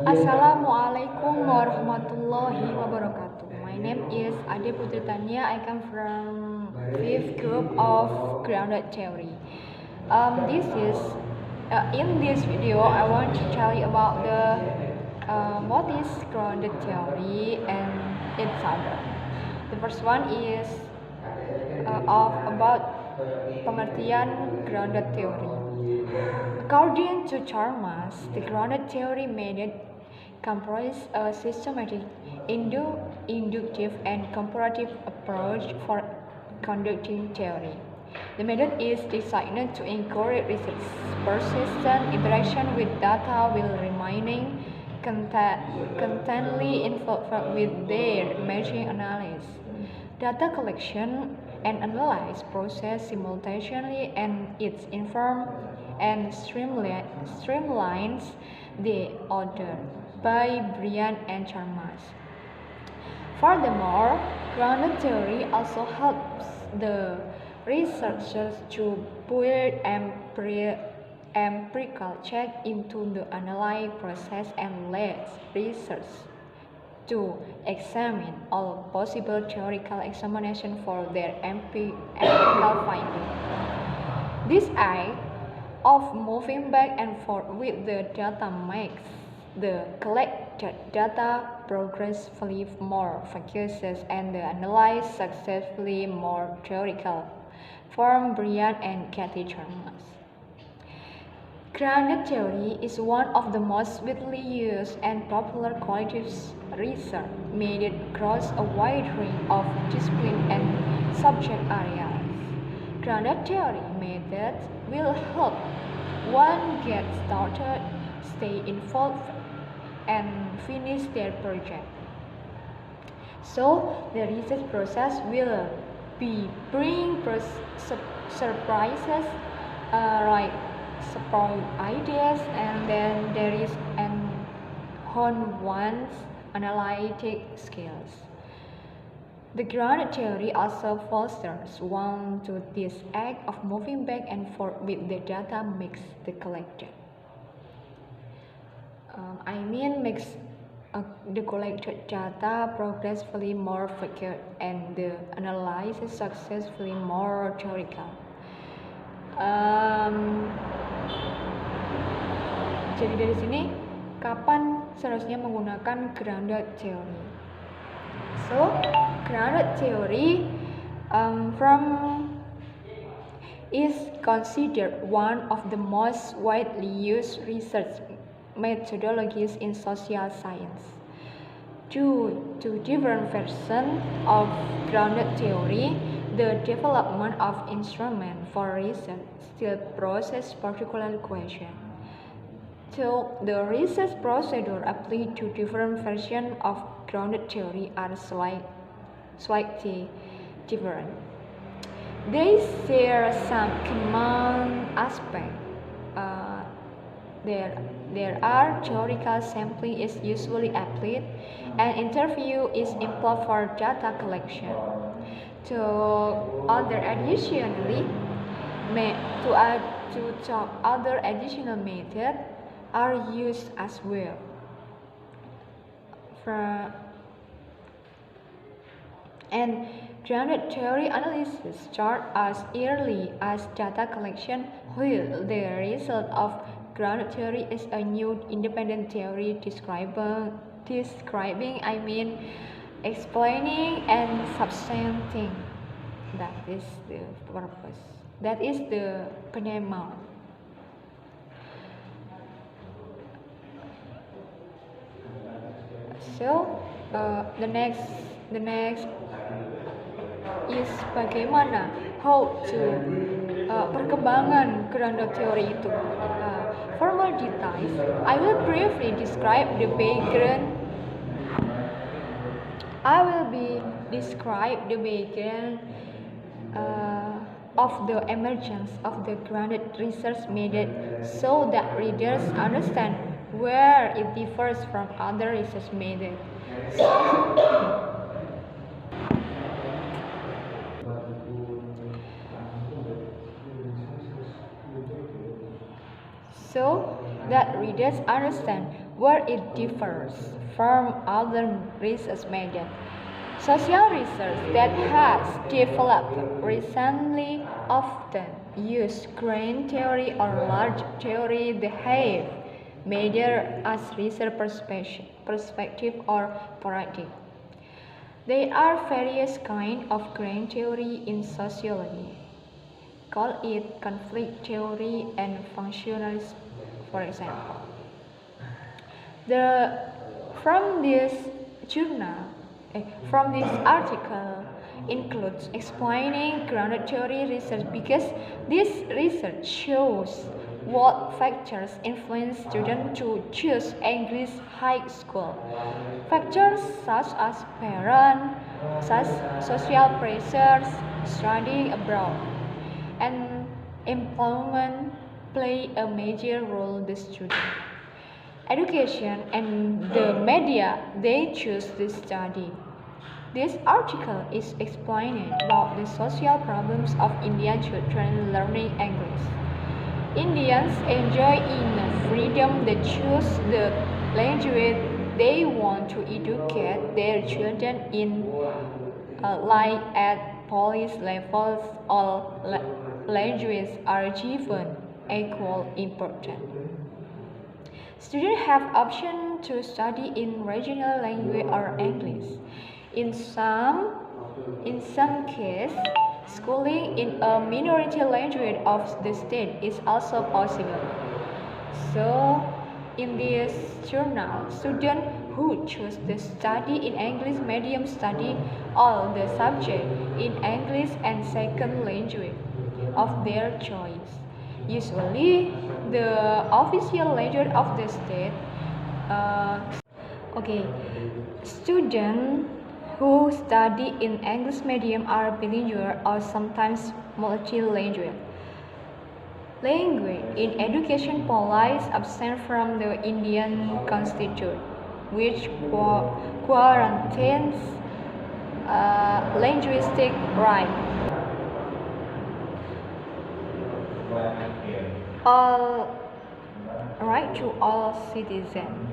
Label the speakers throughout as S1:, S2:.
S1: Assalamualaikum warahmatullahi wabarakatuh. My name is Ade Putri Tania. I come from fifth group of grounded theory. This is in this video I want to tell you about the what is grounded theory and its other. The first one is about pengertian grounded theory. According to Chalmers, the grounded theory method comprises a systematic, inductive, and comparative approach for conducting theory. The method is designed to encourage research persistent interaction with data while remaining constantly involved with their machine analysis. Data collection and analysis process simultaneously, and it informs and streamlines the order by Brian and Chalmers. Furthermore, grounded theory also helps the researchers to build empirical check into the analysis process and lets research to examine all possible theoretical examination for their empirical findings. This act of moving back and forth with the data makes the collected data progressively more focused and the analysis successfully more theoretical, from Brian and Kathy Chalmers. Grounded theory is one of the most widely used and popular qualitative research method across a wide range of disciplines and subject areas. Grounded theory methods will help one get started, stay involved, and finish their project. So the research process will bring surprises like surprise ideas, and then there is an hone one's analytic skills. The grounded theory also fosters one to this act of moving back and forth with the data makes the collected. Makes the collected data progressively more focused and the analysis successfully more theoretical. Jadi dari sini, kapan seharusnya menggunakan grounded theory? So, grounded theory is considered one of the most widely used research methodologies in social science. Due to different versions of grounded theory, the development of instruments for research still poses particular question. So, the research procedure applied to different versions of grounded theory are slightly different. They share some common aspects. There are theoretical sampling is usually applied, and interview is employed for data collection. Other additional methods are used as well. And grounded theory analysis start as early as data collection, while the result of grounded theory is a new independent theory explaining and substantiating. That is the purpose. That is the penyeimbang. So, the next is bagaimana how to perkembangan grounded theory itu. For more details, I will briefly describe the background. Of the emergence of the grounded research method so that readers understand where it differs from other research methods. So that readers understand where it differs from other research methods. Social research that has developed recently often use grain theory or large theory behave measure as research perspective or paradigm. There are various kinds of grain theory in sociology. Call it conflict theory and functionalism, for example. From this journal, from this article includes explaining grounded theory research because this research shows what factors influence students to choose English high school. Factors such as parent, such social pressures, studying abroad, and employment play a major role in the student. Education and the media they choose to study. This article is explaining about the social problems of Indian children learning English. Indians enjoy enough freedom to choose the language they want to educate their children in, like at police levels, all languages are given equal importance. Students have option to study in regional language or English. In some cases, schooling in a minority language of the state is also possible. So, in this journal, students who choose to study in English medium study all the subjects in English and second language of their choice. Usually, the official language of the state. Students who study in English medium are bilingual or sometimes multilingual. Language in education policies absent from the Indian Constitution, which guarantees linguistic rights. All right to all citizens.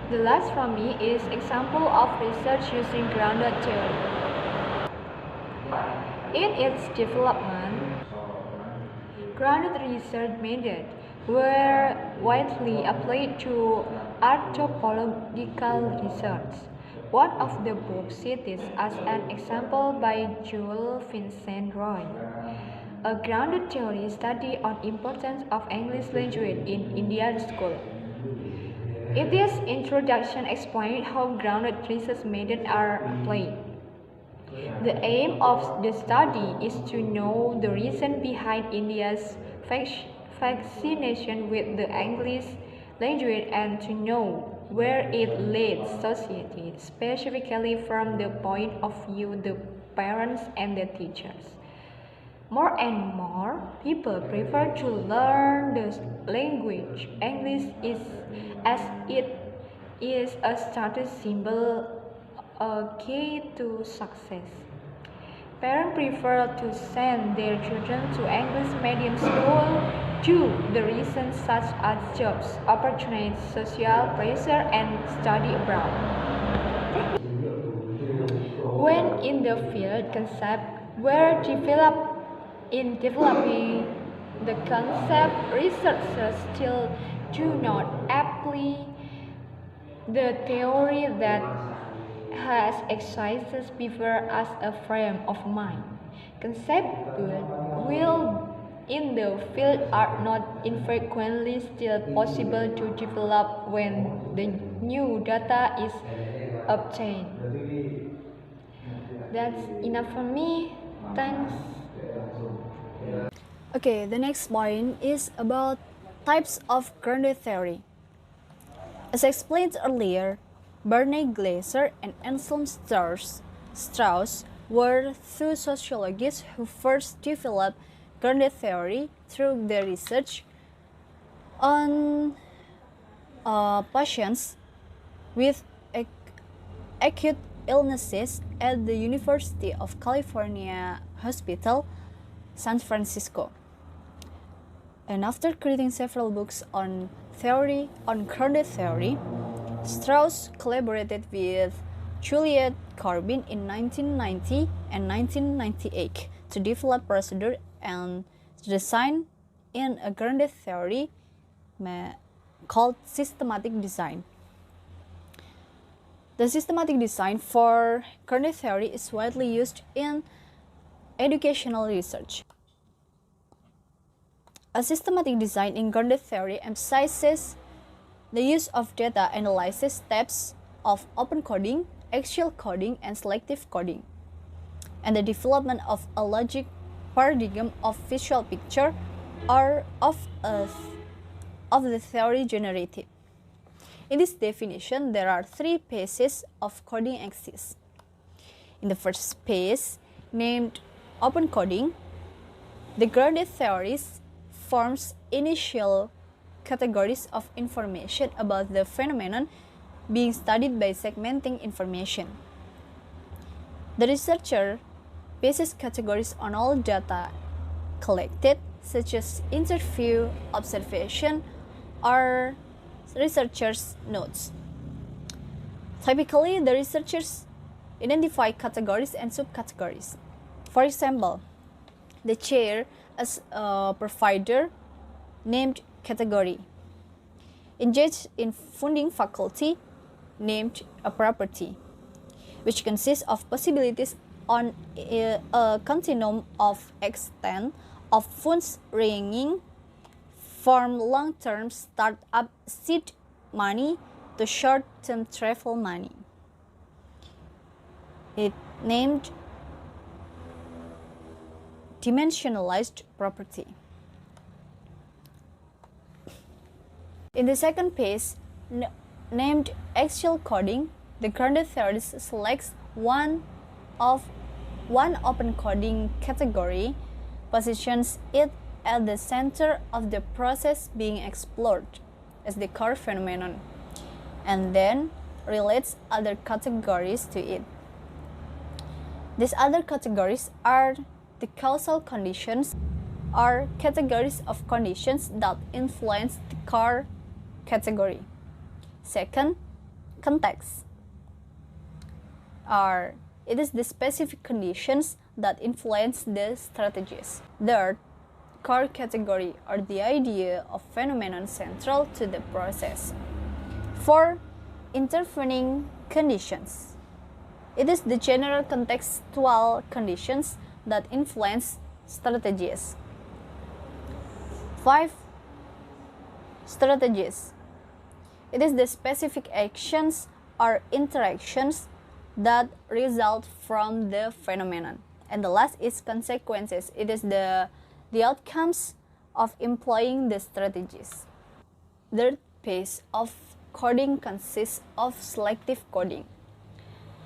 S1: The last from me is example of research using grounded theory. In its development, grounded research methods were widely applied to anthropological research. One of the books cited as an example by Jules Vincent Roy, a grounded theory study on importance of English language in Indian school. In this introduction explained how grounded research methods are applied. The aim of the study is to know the reason behind India's fascination with the English language and to know where it leads society, specifically from the point of view the parents and the teachers. More and more people prefer to learn the language English as it is a status symbol, a key to success. Parents prefer to send their children to English medium school due to reasons such as jobs, opportunities, social pressure, and study abroad. When in the field concepts were developed in developing the concept, researchers still do not apply the theory that has existed before as a frame of mind. Concepts will in the field are not infrequently still possible to develop when the new data is obtained. That's enough for me. Thanks.
S2: Okay, the next point is about types of grounded theory. As explained earlier, Bernie Glaser and Anselm Strauss were two sociologists who first developed grounded theory through their research on patients with acute illnesses at the University of California Hospital, San Francisco. And after creating several books on theory on grounded theory, Strauss collaborated with Juliet Corbin in 1990 and 1998 to develop procedure and design in a grounded theory called systematic design. The systematic design for grounded theory is widely used in educational research. A systematic design in grounded theory emphasizes the use of data analysis steps of open coding, axial coding, and selective coding, and the development of a logic paradigm of visual picture or of the theory generated. In this definition, there are three phases of coding exist. In the first phase, named open coding, the grounded theories forms initial categories of information about the phenomenon being studied by segmenting information. The researcher bases categories on all data collected, such as interview, observation, or researchers' notes. Typically, the researchers identify categories and subcategories. For example, the chair as a provider named category. Engaged in funding faculty named a property, which consists of possibilities on a continuum of extent of funds ranging from long-term startup seed money to short-term travel money. It named dimensionalized property. In the second phase, named axial coding, the grounded theorist selects one open coding category, positions it at the center of the process being explored as the core phenomenon, and then relates other categories to it. These other categories are the causal conditions, or categories of conditions that influence the core category. Second, context, or it is the specific conditions that influence the strategies. Third, core category, or the idea of phenomenon central to the process. Four, intervening conditions. It is the general contextual conditions that influence strategies. 5. Strategies. It is the specific actions or interactions that result from the phenomenon. And the last is consequences. It is the outcomes of employing the strategies. Third phase of coding consists of selective coding.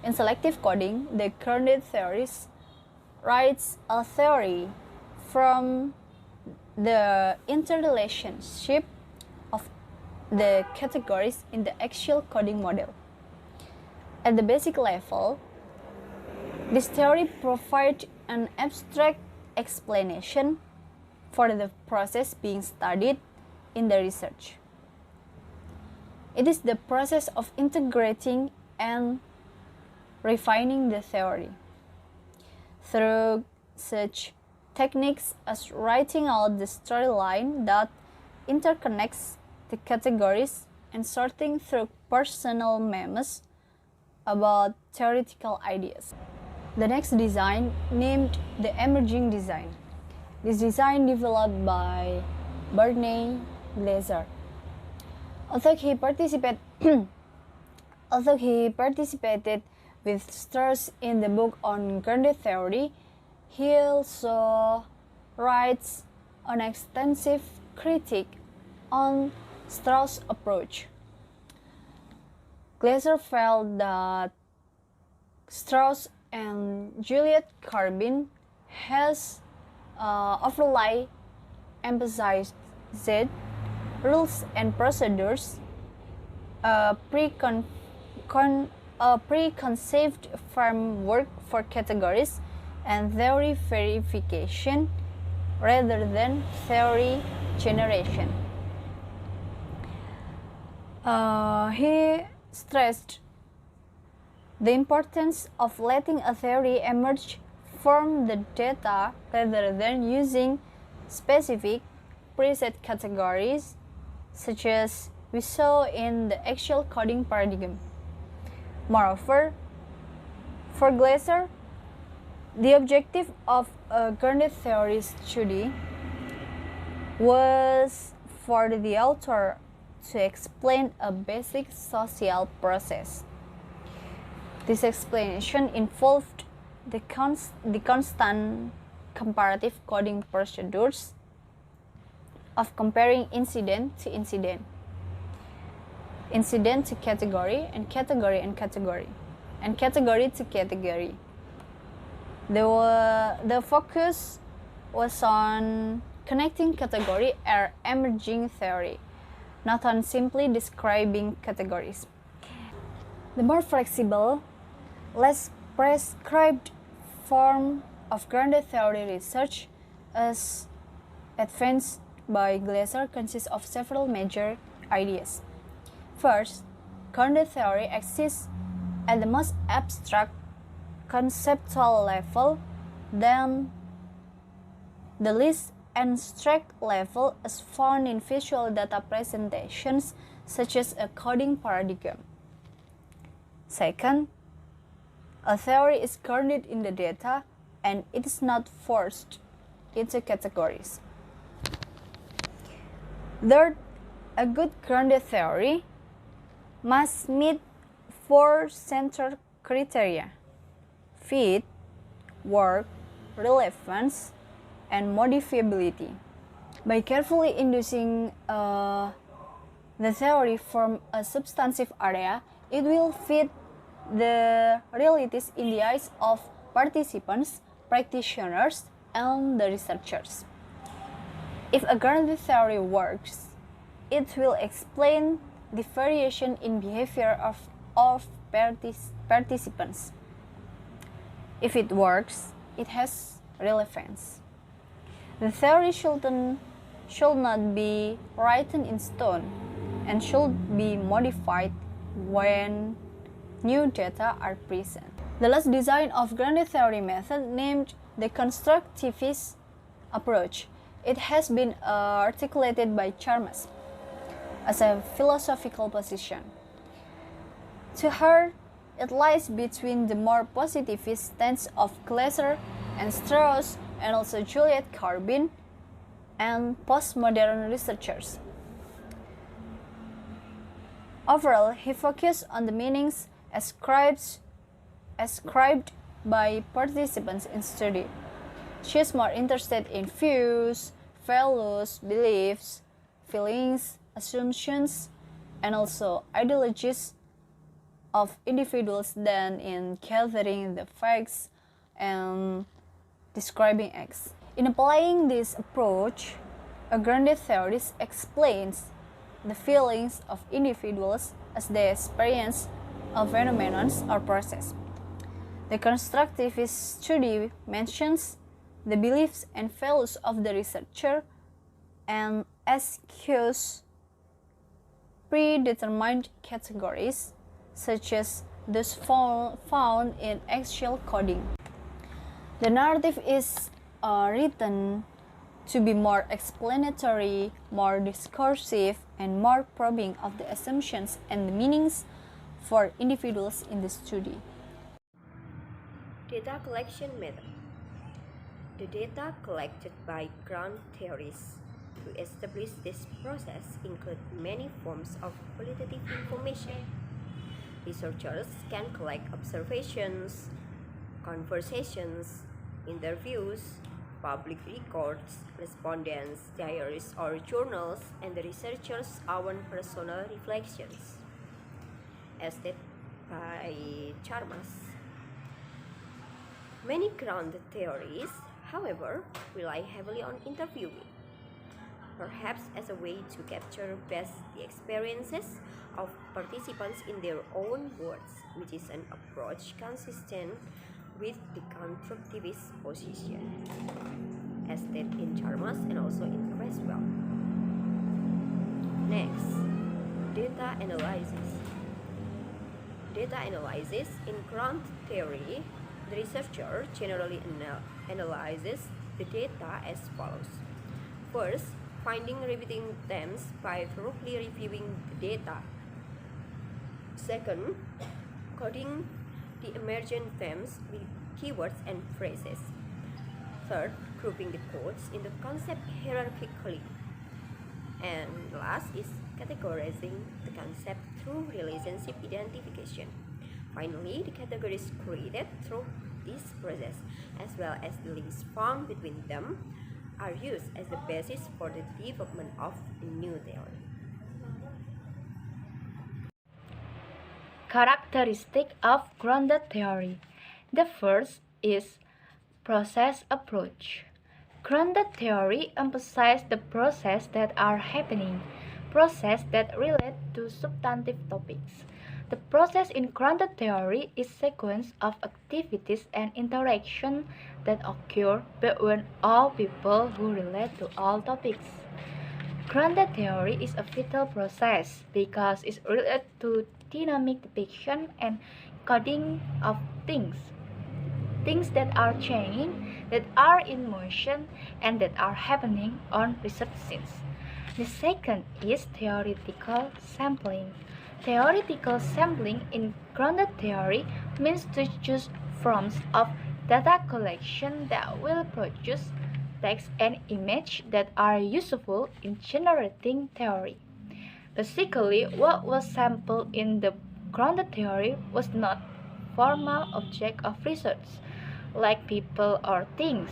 S2: In selective coding, the grounded theorist writes a theory from the interrelationship of the categories in the axial coding model. At the basic level, this theory provides an abstract explanation for the process being studied in the research. It is the process of integrating and refining the theory. Through such techniques as writing out the storyline that interconnects the categories and sorting through personal memes about theoretical ideas. The next design, named the emerging design. This design developed by Bernie Glaser. Although he participated with Strauss in the book on grounded theory, he also writes an extensive critique on Strauss' approach. Glaser felt that Strauss and Juliet Corbin has overly emphasized rules and procedures, a preconceived framework for categories, and theory verification rather than theory generation. He stressed the importance of letting a theory emerge from the data rather than using specific preset categories, such as we saw in the axial coding paradigm. Moreover, for Glaser, the objective of a grounded theory study was for the author to explain a basic social process. This explanation involved the constant comparative coding procedures of comparing incident to incident, incident to category, and category and category, and category to category. The focus was on connecting category or emerging theory, not on simply describing categories. The more flexible, less prescribed form of grounded theory research, as advanced by Glaser, consists of several major ideas. First, grounded theory exists at the most abstract conceptual level, then the least abstract level is found in visual data presentations such as a coding paradigm. Second, a theory is grounded in the data and it is not forced into categories. Third, a good grounded theory must meet four central criteria: fit, work, relevance, and modifiability. By carefully inducing the theory from a substantive area, it will fit the realities in the eyes of participants, practitioners, and the researchers. If a grounded theory works, it will explain the variation in behavior of participants. If it works, it has relevance. The theory should not be written in stone and should be modified when new data are present. The last design of grounded theory method, named the constructivist approach, it has been articulated by Chalmers as a philosophical position. To her, it lies between the more positivist stance of Glaser and Strauss, and also Juliet Carbine and postmodern researchers. Overall, he focused on the meanings ascribed by participants in study. She is more interested in views, values, beliefs, feelings, assumptions, and also ideologies of individuals than in gathering the facts and describing acts. In applying this approach, a grounded theorist explains the feelings of individuals as they experience a phenomenon or process. The constructivist study mentions the beliefs and values of the researcher and eschews predetermined categories, such as those found in axial coding. The narrative is written to be more explanatory, more discursive, and more probing of the assumptions and the meanings for individuals in the study.
S3: Data collection method. The data collected by ground theorists to establish this process include many forms of qualitative information. Researchers can collect observations, conversations, interviews, public records, respondents, diaries or journals, and the researcher's own personal reflections. As stated by Chalmers. Many grounded theories, however, rely heavily on interviewing, perhaps as a way to capture best the experiences of participants in their own words, which is an approach consistent with the constructivist position, as stated in Chalmers and also in Creswell. Next, Data analysis. Data analysis in ground theory, the researcher generally analyzes the data as follows. First, finding repeating themes by thoroughly reviewing the data. Second, coding the emergent themes with keywords and phrases. Third, grouping the codes into concept hierarchically. And last is categorizing the concept through relationship identification. Finally, the categories created through this process, as well as the links found between them, are used as the basis for the development of a new theory.
S1: Characteristic of grounded theory. The first is process approach. Grounded theory emphasizes the processes that are happening, processes that relate to substantive topics. The process in grounded theory is a sequence of activities and interaction that occur between all people who relate to all topics. Grounded theory is a vital process because it's related to dynamic depiction and coding of things. Things that are changing, that are in motion, and that are happening on research scenes. The second is theoretical sampling. Theoretical sampling in grounded theory means to choose forms of data collection that will produce text and image that are useful in generating theory. Basically, what was sampled in the grounded theory was not formal object of research, like people or things,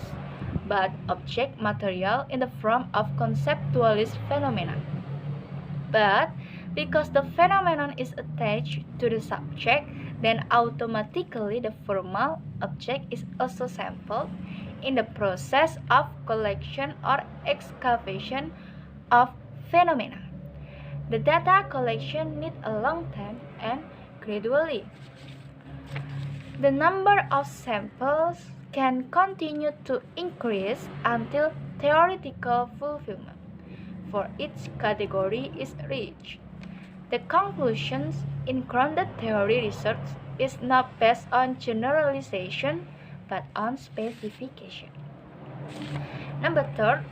S1: but object material in the form of conceptualist phenomena. But because the phenomenon is attached to the subject, then automatically the formal object is also sampled in the process of collection or excavation of phenomena. The data collection needs a long time and gradually. The number of samples can continue to increase until theoretical fulfillment for each category is reached. The conclusions in grounded theory research is not based on generalization but on specification. Number third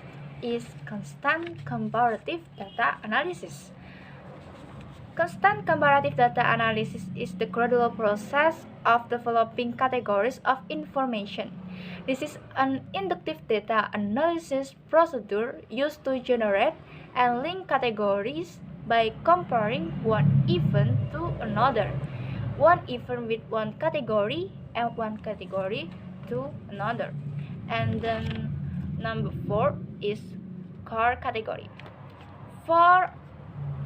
S1: is constant comparative data analysis. Constant comparative data analysis is the gradual process of developing categories of information. This is an inductive data analysis procedure used to generate and link categories by comparing one event to another, one event with one category and one category to another. And then number 4 is core category.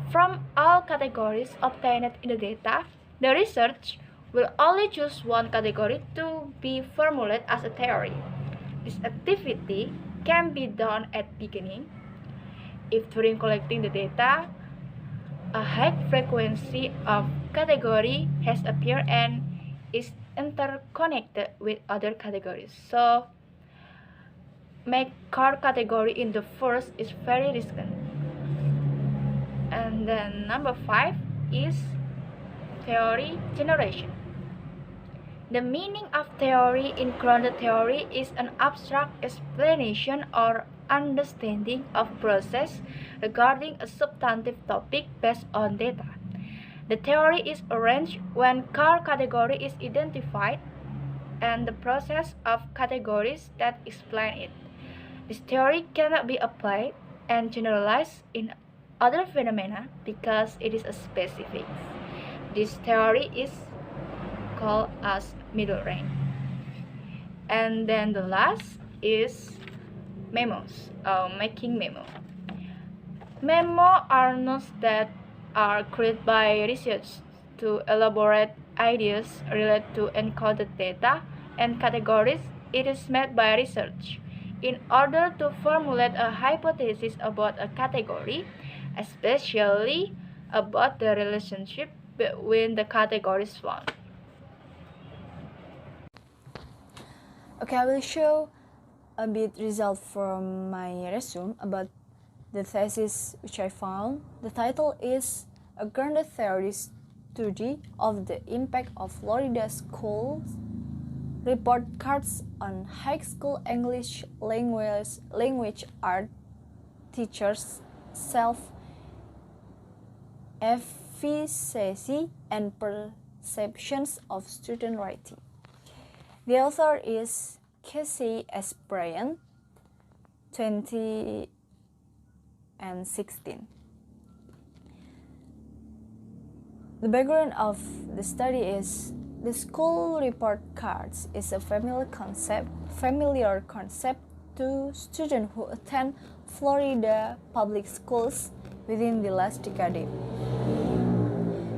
S1: From all categories obtained in the data, the research will only choose one category to be formulated as a theory. This activity can be done at the beginning if during collecting the data, a high frequency of category has appeared and is interconnected with other categories. So, make core category in the first is very risky. And then number 5 is theory generation. The meaning of theory in grounded theory is an abstract explanation or understanding of process regarding a substantive topic based on data. The theory is arranged when core category is identified and the process of categories that explain it. This theory cannot be applied and generalized in other phenomena because it is a specific. This theory is called as middle range. And then the last is memos, making memo. Memo are notes that are created by research to elaborate ideas related to encoded data and categories. It is made by research in order to formulate a hypothesis about a category, especially about the relationship between the categories found.
S2: Okay, I will show a bit result from my resume about the thesis which I found. The title is a grounded theory study of the impact of Florida schools report cards on high school English language art teachers' self-efficacy and perceptions of student writing. The author is Casey S. Bryant, 2016. The background of the study is the school report cards is a familiar concept to students who attend Florida public schools within the last decade.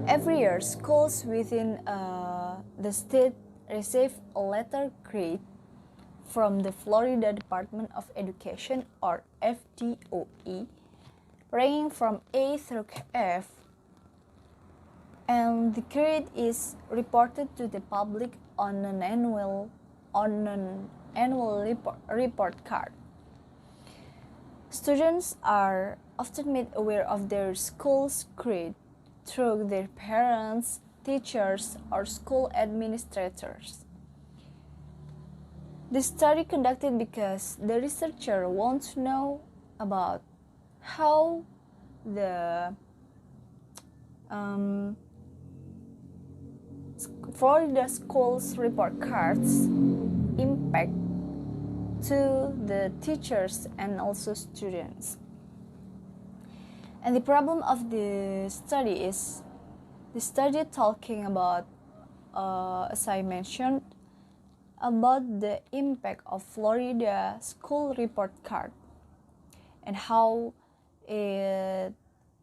S2: Every year, schools within the state receive a letter grade from the Florida Department of Education, or FDOE, ranging from A through F, and the grade is reported to the public on an annual report card. Students are often made aware of their school's grade through their parents, teachers, or school administrators. The study conducted because the researcher wants to know about how the Florida schools report cards impact to the teachers and also students. And the problem of the study is the study talking about, as I mentioned, about the impact of Florida school report card and how it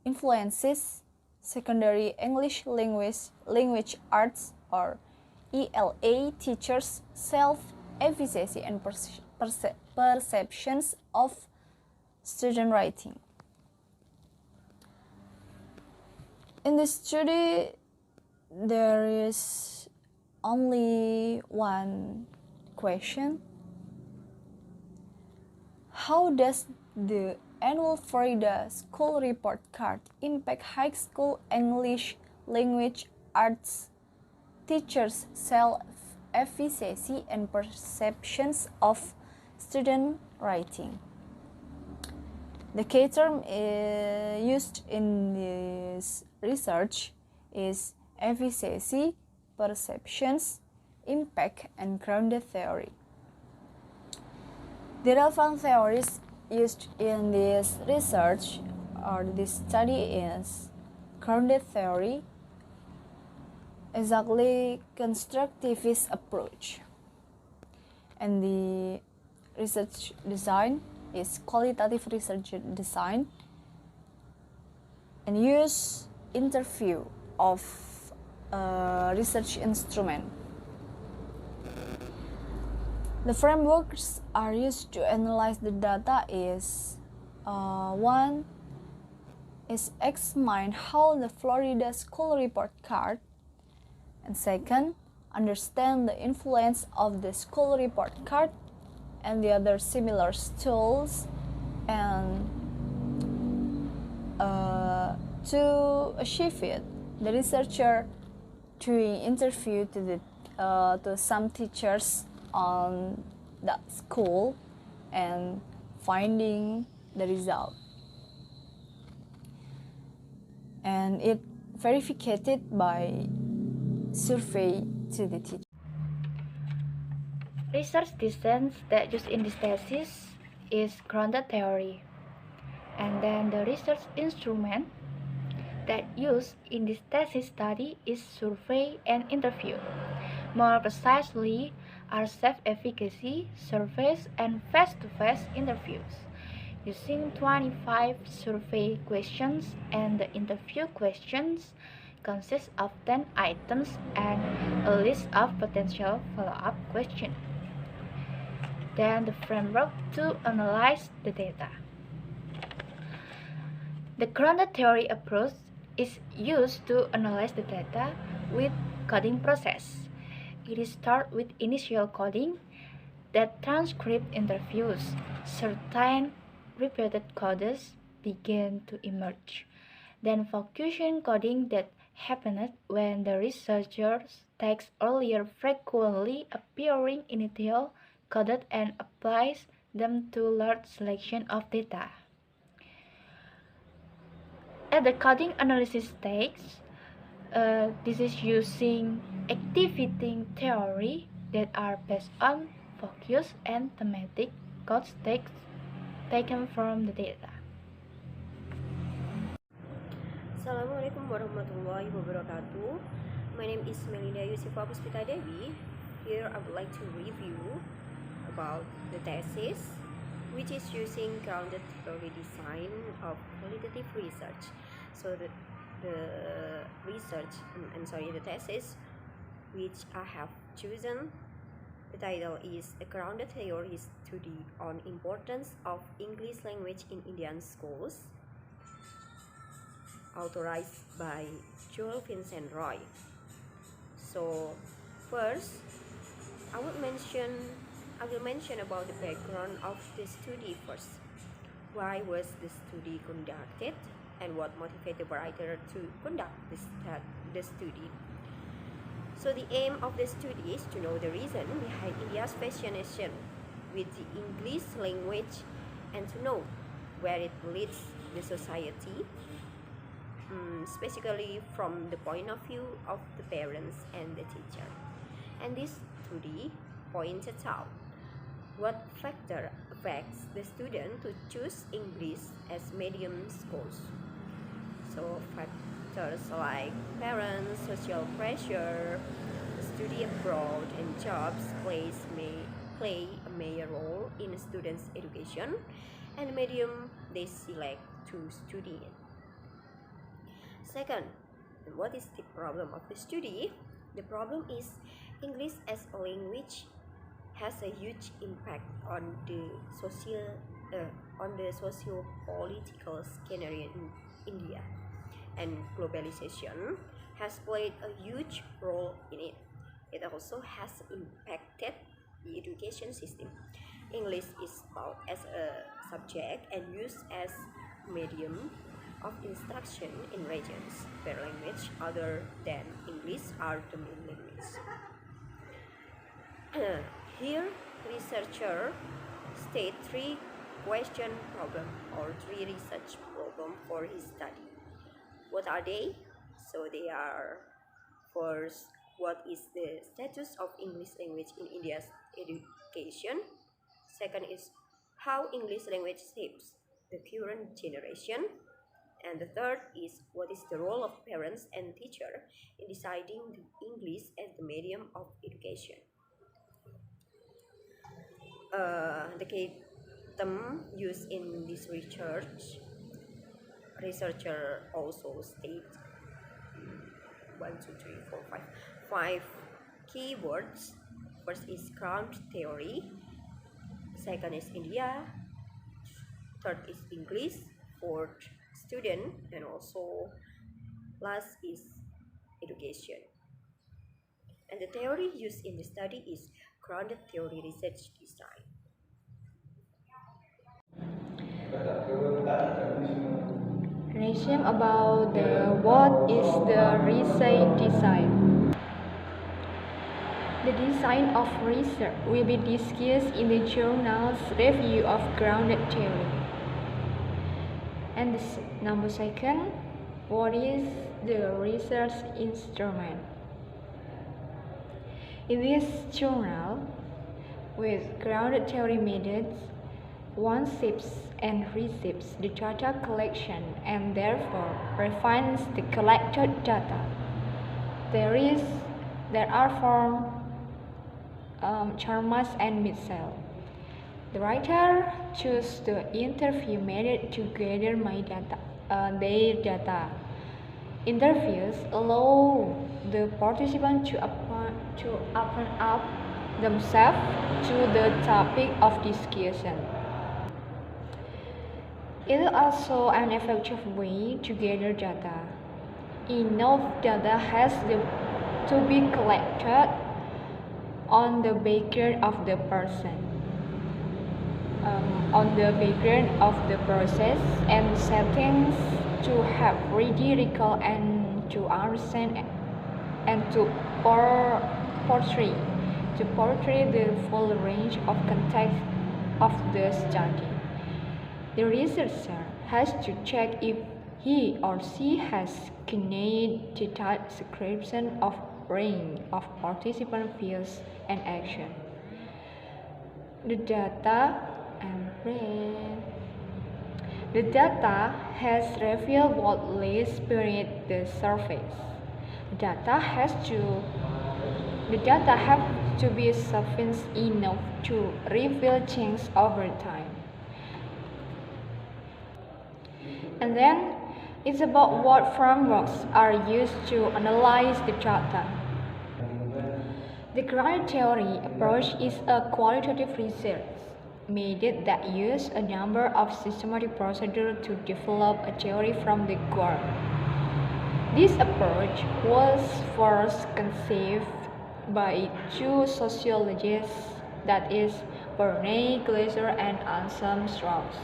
S2: influences secondary English language arts, or ELA teachers' self-efficacy and perceptions of student writing. In this study, there is only one question: how does the annual Florida school report card impact high school English language arts teachers' self-efficacy and perceptions of student writing? The key term used in this research is efficacy, perceptions, impact, and grounded theory. The relevant theories used in this research or this study is grounded theory, exactly constructivist approach, and the research design is qualitative research design, and use interview of research instrument. The frameworks are used to analyze the data is one is examine how the Florida school report card, and second, understand the influence of the school report card and the other similar tools, and to achieve it, the researcher doing interview to some teachers on that school and finding the result, and it verified by survey to the teacher.
S1: Research designs that used in this thesis is grounded theory, and then the research instrument that used in this thesis study is survey and interview. More precisely, are self-efficacy surveys and face-to-face interviews, using 25 survey questions, and the interview questions consist of 10 items and a list of potential follow-up questions. Then the framework to analyze the data. The grounded theory approach is used to analyze the data with coding process. It starts with initial coding that transcript interviews. Certain repeated codes begin to emerge.
S4: than function coding that happens when the researchers takes earlier frequently appearing initial coded and applies them to large selection of data. At the coding analysis stage, this is using activating theory that are based on focus and thematic codes taken from the data.
S3: Assalamualaikum warahmatullahi wabarakatuh. My name is Melinda Yusufa Puspita Devi. Here I would like to review about the thesis, which is using grounded theory design of qualitative research. So the thesis which I have chosen, the title is A Grounded Theory Study on Importance of English Language in Indian Schools, authorized by Joel Vincent Roy. So first, I will mention about the background of the study first. Why was the study conducted, and what motivated the writer to conduct the study? So the aim of the study is to know the reason behind India's fascination with the English language and to know where it leads the society, specifically from the point of view of the parents and the teacher. And this study pointed out what factor affects the student to choose English as medium schools. So factors like parents, social pressure, study abroad, and jobs may play a major role in a student's education and the medium they select to study in. Second, what is the problem of the study? The problem is English as a language has a huge impact on the socio-political scenario in India, and globalization has played a huge role in it. It also has impacted the education system. English is taught as a subject and used as medium of instruction in regions where language other than English are the main language. Here, researcher state three research problem for his study. What are they? So they are: first, what is the status of English language in India's education? Second is how English language shapes the current generation. And the third is what is the role of parents and teacher in deciding the English as the medium of education. The key term used in this researcher also state 5 keywords. First is ground theory, second is India, third is English, fourth student, and also last is education. And the theory used in the study is grounded theory research design.
S1: Resume about what is the research design. The design of research will be discussed in the journal's review of grounded theory. And number second, what is the research instrument? In this journal, with grounded theory methods, one shapes and reshapes the data collection and therefore refines the collected data. There are four Chalmers and Mitchell. The writer chose the interview method to gather their data. Interviews allow the participants to open up themselves to the topic of discussion. It is also an effective way to gather data. Enough data has to be collected on the background of the person, on the background of the process and settings to have ready recall and to understand and to portray the full range of context of the study. The researcher has to check if he or she has gained detailed description of range of participant views and action. The data and brain. The data has revealed what lies beneath the surface. The data have to be sufficient enough to reveal change over time. And then it's about what frameworks are used to analyze the data. The grounded theory approach is a qualitative research method that uses a number of systematic procedures to develop a theory from the ground. This approach was first conceived by two sociologists, that is, Bernie Glaser and Anselm Strauss.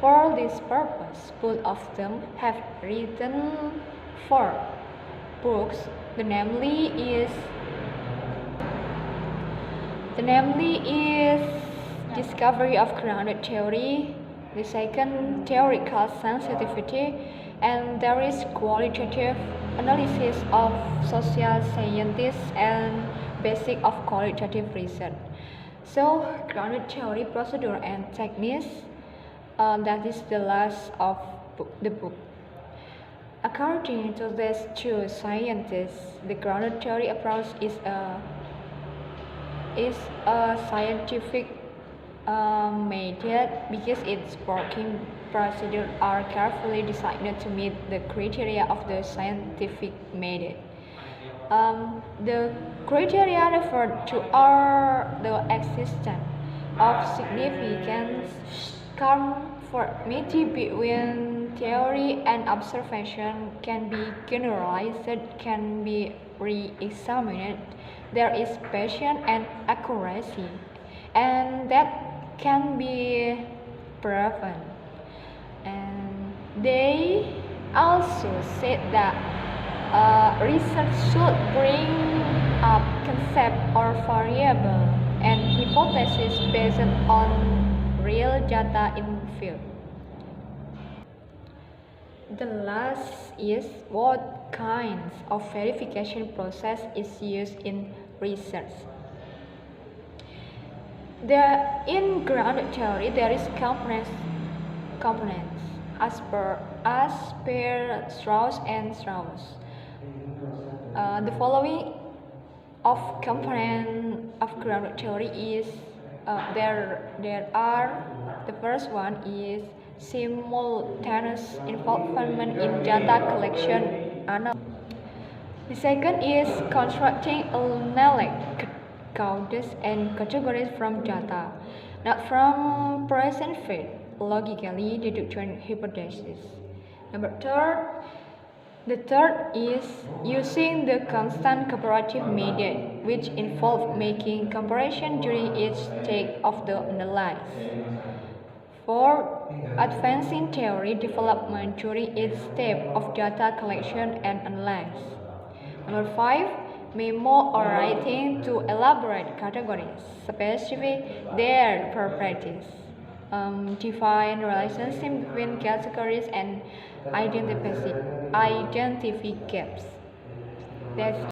S1: For this purpose, both of them have written 4 books. The namely is Discovery of Grounded Theory, the second Theoretical Sensitivity, and there is Qualitative Analysis of Social Sciences and Basic of Qualitative Research. So, grounded theory, procedure, and techniques, that is the last of the book. According to these two scientists, the grounded theory approach is a scientific method because its working procedures are carefully designed to meet the criteria of the scientific method. The criteria referred to are the existence of significant conformity between theory and observation, can be generalized, can be re-examined, there is precision and accuracy, and that can be proven. And they also said that research should bring up concept or variable and hypotheses based on real data in field. The last is what kinds of verification process is used in research. In grounded theory, there is components as per Strauss and Strauss. The following of component of grounded theory is there are. The first one is simultaneous involvement in data collection analysis. The second is constructing analytic codes and categories from data, not from present fact, logically deduction hypothesis. The third is using the constant comparative method, which involves making comparison during each stage of the analysis. 4. Advancing theory development during each step of data collection and analysis. 5. Memo or writing to elaborate categories, specify their properties, define relationship between categories and identify gaps. That's